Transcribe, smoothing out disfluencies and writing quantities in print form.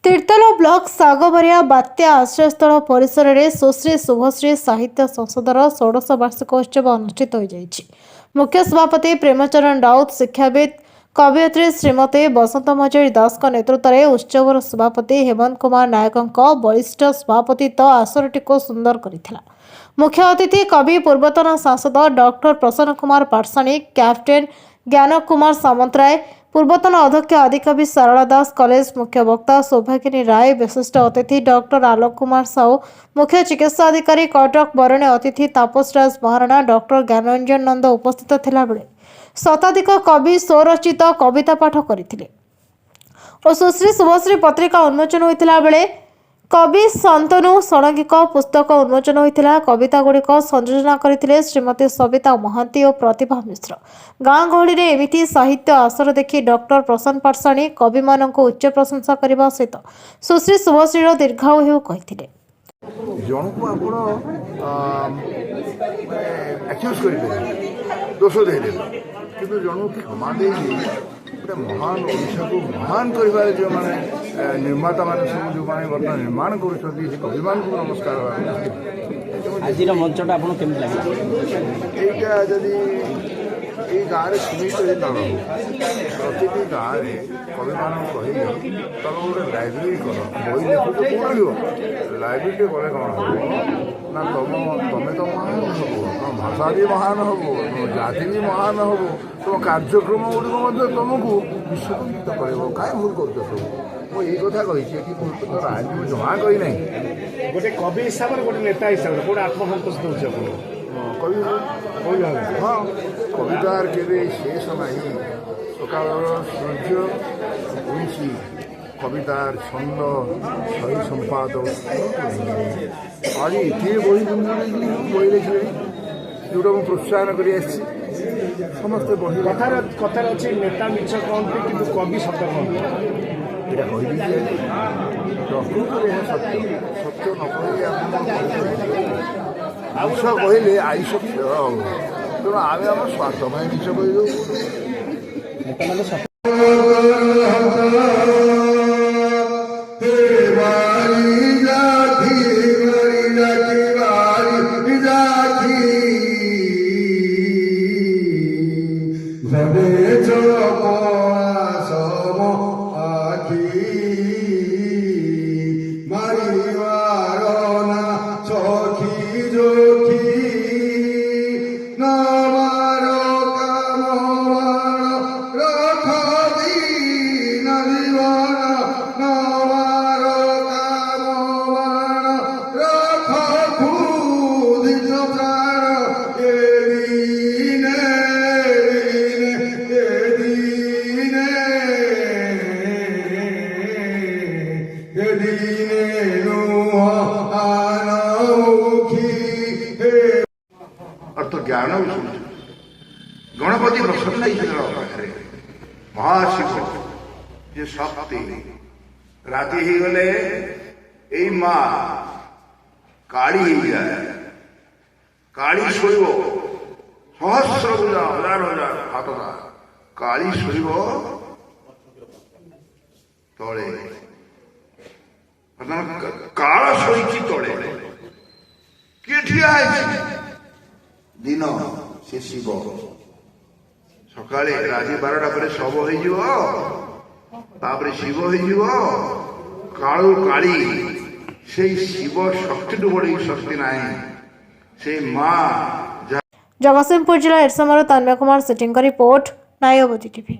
तीर्तल block सागभरिया बात्या आश्रयस्थल परिसर में सुश्री शुभश्री साहित्य संसदर 16 वार्षिकोत्सव अनुष्ठित हो जाइछि। मुख्य सभापति प्रेमचरण राउत, शिक्षाविद कवयित्री श्रीमती बसंत मंजरी दास नेतृत्व में उत्सवर सभापति हेमंत कुमार नायक बलिष्ठ सभापतित्व आसरटी को सुंदर करथिला। मुख्य अतिथि कवि पूर्वतन सांसद डॉक्टर प्रसन्न कुमार पाठशाणी, कैप्टेन ज्ञान कुमार सामंतराय, पूर्वतन अध्यक्ष आदिकवि सारला दास, कॉलेज मुख्य वक्ता सौभागिनी राय, विशिष्ट अतिथि डॉक्टर आलोक कुमार साहू, मुख्य चिकित्सा अधिकारी कटक बरणे अतिथि तापस राज महाराणा, डॉक्टर ज्ञानरंजन नंद उपस्थित थिला बेले शताधिक कवि स्वरचित कविता पाठ करथिले और सुश्री शुभश्री पत्रिका उन्मोचन होइतिला बेले कवि शांतनु षडंगिक पुस्तक उन्मोचन होइतिला। कविता गुड़िक संयोजना करथिले श्रीमती सविता महांती और प्रतिभा मिश्र। गाँ गहली में एमिति साहित्य आसर देखि डॉक्टर प्रसन्न पाठशाणी कवि मानक उच्च प्रशंसा करने सहित सुश्री शुभश्रीर दीर्घायु हेउ कहिथिले। जनकु आपण एक्यूज करिले दोष देले किंतु जनकु क्षमा देली गोटे महान ओडिशा को महान करिबार जो माने निर्माता माने सब जो माने वर्तमान निर्माण करूछथि से कवि मान को नमस्कार। आज मंचटा आपन केमि लागे एटा जदी এই গাঁরে সীমিত হয়ে না প্রতিটি গাঁরে কবি মানুষ কহিলে তবে গোটে লাইব্রেরি কর বই লেখুছ কোণ লাইব্রেরিটি কলে কଣ হব না তুমি তো মহান হব, তোমার ভাষা भी মহান হব, তোমার জাতি भी মহান হব, তোমার কার্যক্রম গুড়িক মধ্যে তোমাকে বিশ্ববিদিত করব। কাই ভুল করছ সব ମୁଁ ଏଇ କଥା କହିଛି ଏଠି ତ ରାଜନୀତି ଜମା କହି ନାହିଁ। ଗୋଟେ କବି ହିସାବରେ ଗୋଟେ ନେତା ହିସାବରେ ଗୋଟେ ଆତ୍ମସନ୍ତୋଷ ଦେଉଛି ଆପଣଙ୍କୁ କବି କବି ହଁ କବିତାର କେବେ ଶେଷ ନାହିଁ। ସକାଳର ସୂର୍ଯ୍ୟ ଉଇଁଛି କବିତାର ଛନ୍ଦ ଶହୀ ସମ୍ପାଦ ଆଜି ଏଥିରେ ବହି ବହି ଲେଖିଲେଣି ଯେଉଁଟା ମୁଁ ପ୍ରୋତ୍ସାହନ କରି ଆସିଛି। ସମସ୍ତେ ବହି କଥାରେ ଅଛି ନେତା ମିଛ କହନ୍ତି କିନ୍ତୁ କବି ସତ କହନ୍ତି। এটা କହିଦେଇଛି ପ୍ରକୃତରେ ଏହା ସତ୍ୟ ସତ୍ୟ ନ କହିଲେ ମିଛ କହିଲେ ଆୟୁଷ କ୍ଷୟ ହେବ। ତେଣୁ ଆମେ ଆମ ସ୍ୱାର୍ଥ ପାଇଁ ମିଛ କହିଦେଉ। अर्थ ज्ञान गणपति प्रसन्न पाखे महाशिव जे शक्ति राति ही गले यही माँ काली ही जाए काली शोब सहस्र पूजा हजार हजार हाथदा काली शोब तले काल शोची तले किए ठिया दिन से शिव सकाले राजी 12टा पर शव हो शिव हो कालू काली से शिव शक्ति बड़ी शक्ति ना से माँ। जगतसिंहपुर जिला एरसमार तन्मय कुमार सिटिंग का रिपोर्ट नायवती टीवी।